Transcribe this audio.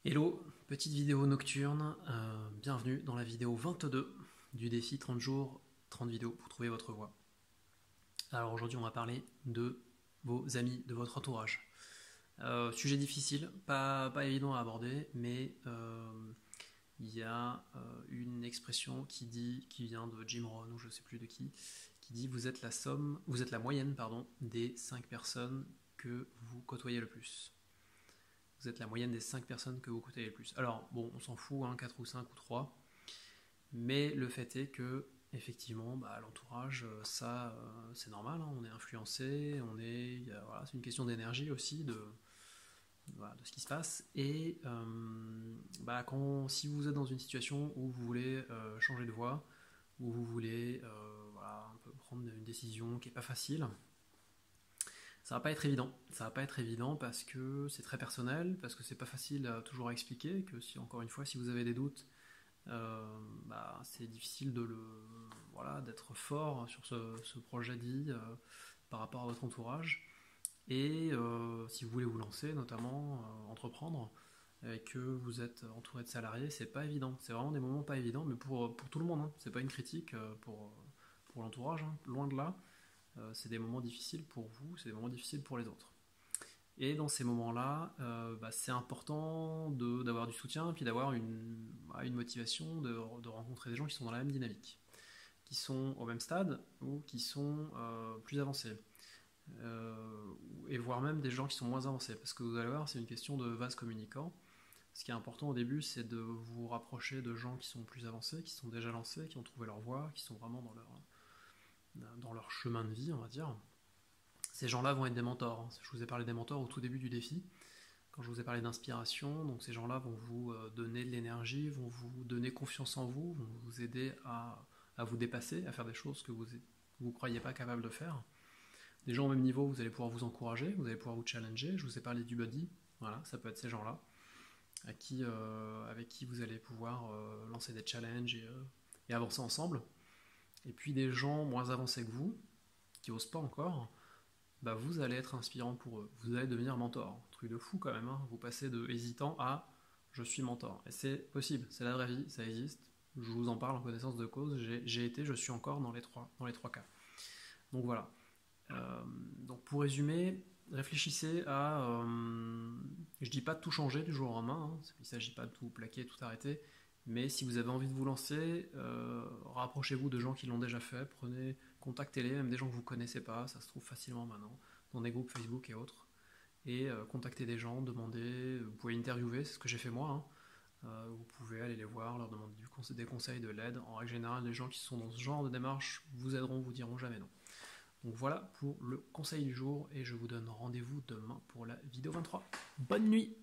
Hello, petite vidéo nocturne, bienvenue dans la vidéo 22 du défi 30 jours, 30 vidéos pour trouver votre voie. Alors aujourd'hui on va parler de vos amis, de votre entourage. Sujet difficile, pas évident à aborder, mais il y a une expression qui vient de Jim Rohn ou je sais plus de qui dit vous êtes la moyenne des 5 personnes que vous côtoyez le plus. Vous êtes la moyenne des 5 personnes que vous côtoyez le plus. Alors, bon, on s'en fout, 4 ou 5 ou 3, mais le fait est que, effectivement, l'entourage, c'est normal, on est influencé, voilà, c'est une question d'énergie aussi, voilà, de ce qui se passe. Et si vous êtes dans une situation où vous voulez changer de voie, où vous voulez voilà, un peu prendre une décision qui n'est pas facile, ça va pas être évident. Ça va pas être évident parce que c'est très personnel, parce que c'est pas facile toujours à expliquer, que si encore une fois si vous avez des doutes, c'est difficile voilà, d'être fort sur ce projet de vie par rapport à votre entourage. Et si vous voulez vous lancer, notamment entreprendre, et que vous êtes entouré de salariés, c'est pas évident. C'est vraiment des moments pas évidents, mais pour tout le monde. C'est pas une critique pour l'entourage, loin de là. C'est des moments difficiles pour vous, c'est des moments difficiles pour les autres. Et dans ces moments-là, c'est important d'avoir du soutien et puis d'avoir une motivation de rencontrer des gens qui sont dans la même dynamique, qui sont au même stade ou qui sont plus avancés. Et voire même des gens qui sont moins avancés. Parce que vous allez voir, c'est une question de vase communicant. Ce qui est important au début, c'est de vous rapprocher de gens qui sont plus avancés, qui sont déjà lancés, qui ont trouvé leur voie, qui sont vraiment dans leur chemin de vie, on va dire. Ces gens-là vont être des mentors. Je vous ai parlé des mentors au tout début du défi, quand je vous ai parlé d'inspiration. Donc ces gens-là vont vous donner de l'énergie, vont vous donner confiance en vous, vont vous aider à vous dépasser, à faire des choses que vous ne croyez pas capable de faire. Des gens au même niveau, vous allez pouvoir vous encourager, vous allez pouvoir vous challenger. Je vous ai parlé du buddy, voilà, ça peut être ces gens-là, avec qui vous allez pouvoir lancer des challenges et avancer ensemble. Et puis des gens moins avancés que vous, qui n'osent pas encore, vous allez être inspirant pour eux. Vous allez devenir mentor. Truc de fou quand même, hein. Vous passez de hésitant à je suis mentor. Et c'est possible, c'est la vraie vie, ça existe. Je vous en parle en connaissance de cause. J'ai été, je suis encore dans les trois cas. Donc voilà. Donc pour résumer, réfléchissez à. Je dis pas de tout changer du jour au lendemain. Il ne s'agit pas de tout plaquer, tout arrêter. Mais si vous avez envie de vous lancer, rapprochez-vous de gens qui l'ont déjà fait, contactez-les, même des gens que vous ne connaissez pas, ça se trouve facilement maintenant, dans des groupes Facebook et autres. Et contactez des gens, demandez, vous pouvez interviewer, c'est ce que j'ai fait moi. Vous pouvez aller les voir, leur demander des conseils, de l'aide. En règle générale, les gens qui sont dans ce genre de démarche vous aideront, vous diront jamais non. Donc voilà pour le conseil du jour et je vous donne rendez-vous demain pour la vidéo 23. Bonne nuit!